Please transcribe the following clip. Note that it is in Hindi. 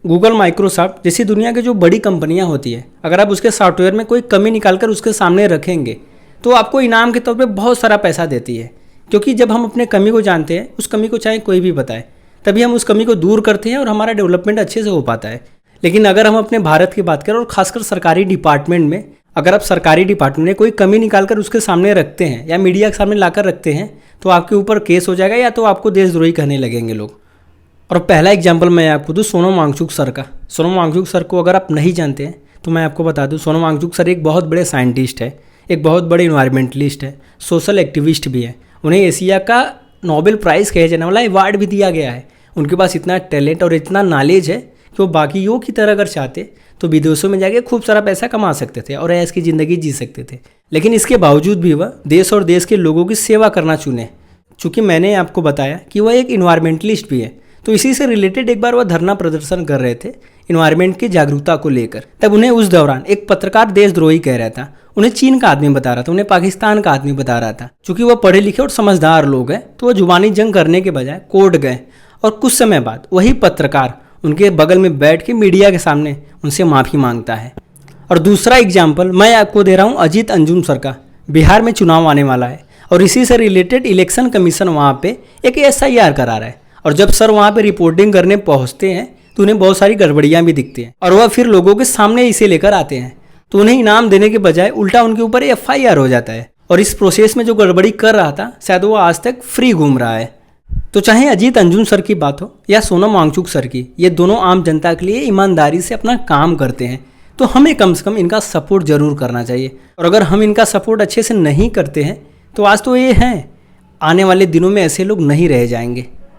गूगल, माइक्रोसॉफ्ट जैसी दुनिया की जो बड़ी कंपनियां होती है, अगर आप उसके सॉफ्टवेयर में कोई कमी निकालकर उसके सामने रखेंगे तो आपको इनाम के तौर पे बहुत सारा पैसा देती है। क्योंकि जब हम अपने कमी को जानते हैं, उस कमी को चाहे कोई भी बताए, तभी हम उस कमी को दूर करते हैं और हमारा डेवलपमेंट अच्छे से हो पाता है। लेकिन अगर हम अपने भारत की बात करें और खासकर सरकारी डिपार्टमेंट में, अगर आप सरकारी डिपार्टमेंट में कोई कमी निकालकर उसके सामने रखते हैं या मीडिया के सामने लाकर रखते हैं तो आपके ऊपर केस हो जाएगा या तो आपको देशद्रोही कहने लगेंगे लोग। और पहला एग्जाम्पल मैं आपको दूँ सोनम वांगचुक सर का। सोनम वांगचुक सर को अगर आप नहीं जानते हैं तो मैं आपको बता दूँ, सोनम वांगचुक सर एक बहुत बड़े साइंटिस्ट है, एक बहुत बड़े इन्वायरमेंटलिस्ट है, सोशल एक्टिविस्ट भी है। उन्हें एशिया का नोबेल प्राइज़ कहे जाने वाला अवार्ड भी दिया गया है। उनके पास इतना टैलेंट और इतना नॉलेज है कि वो बाकियों की तरह अगर चाहते तो विदेशों में जाके खूब सारा पैसा कमा सकते थे और ऐश की ज़िंदगी जी सकते थे। लेकिन इसके बावजूद भी वह देश और देश के लोगों की सेवा करना चुने। चूँकि मैंने आपको बताया कि वह एक इन्वायरमेंटलिस्ट भी है, तो इसी से रिलेटेड एक बार वह धरना प्रदर्शन कर रहे थे इन्वायरमेंट की जागरूकता को लेकर। तब उन्हें उस दौरान एक पत्रकार देशद्रोही कह रहा था। उन्हें चीन का आदमी बता रहा था, उन्हें पाकिस्तान का आदमी बता रहा था। चूँकि वह पढ़े लिखे और समझदार लोग हैं तो वह जुबानी जंग करने के बजाय कोर्ट गए और कुछ समय बाद वही पत्रकार उनके बगल में बैठ के मीडिया के सामने उनसे माफ़ी मांगता है। और दूसरा एग्जाम्पल मैं आपको दे रहा हूँ अजीत अंजुम सर का। बिहार में चुनाव आने वाला है और इसी से रिलेटेड इलेक्शन कमीशन वहाँ पे एक SIR करा रहा है। और जब सर वहाँ पे रिपोर्टिंग करने पहुँचते हैं तो उन्हें बहुत सारी गड़बड़ियाँ भी दिखती हैं और वह फिर लोगों के सामने इसे लेकर आते हैं। तो उन्हें इनाम देने के बजाय उल्टा उनके ऊपर FIR हो जाता है। और इस प्रोसेस में जो गड़बड़ी कर रहा था शायद वो आज तक फ्री घूम रहा है। तो चाहे अजीत अंजुम सर की बात हो या सोनम वांगचुक सर की, ये दोनों आम जनता के लिए ईमानदारी से अपना काम करते हैं। तो हमें कम से कम इनका सपोर्ट जरूर करना चाहिए। और अगर हम इनका सपोर्ट अच्छे से नहीं करते हैं तो आज तो ये हैं, आने वाले दिनों में ऐसे लोग नहीं रह जाएंगे।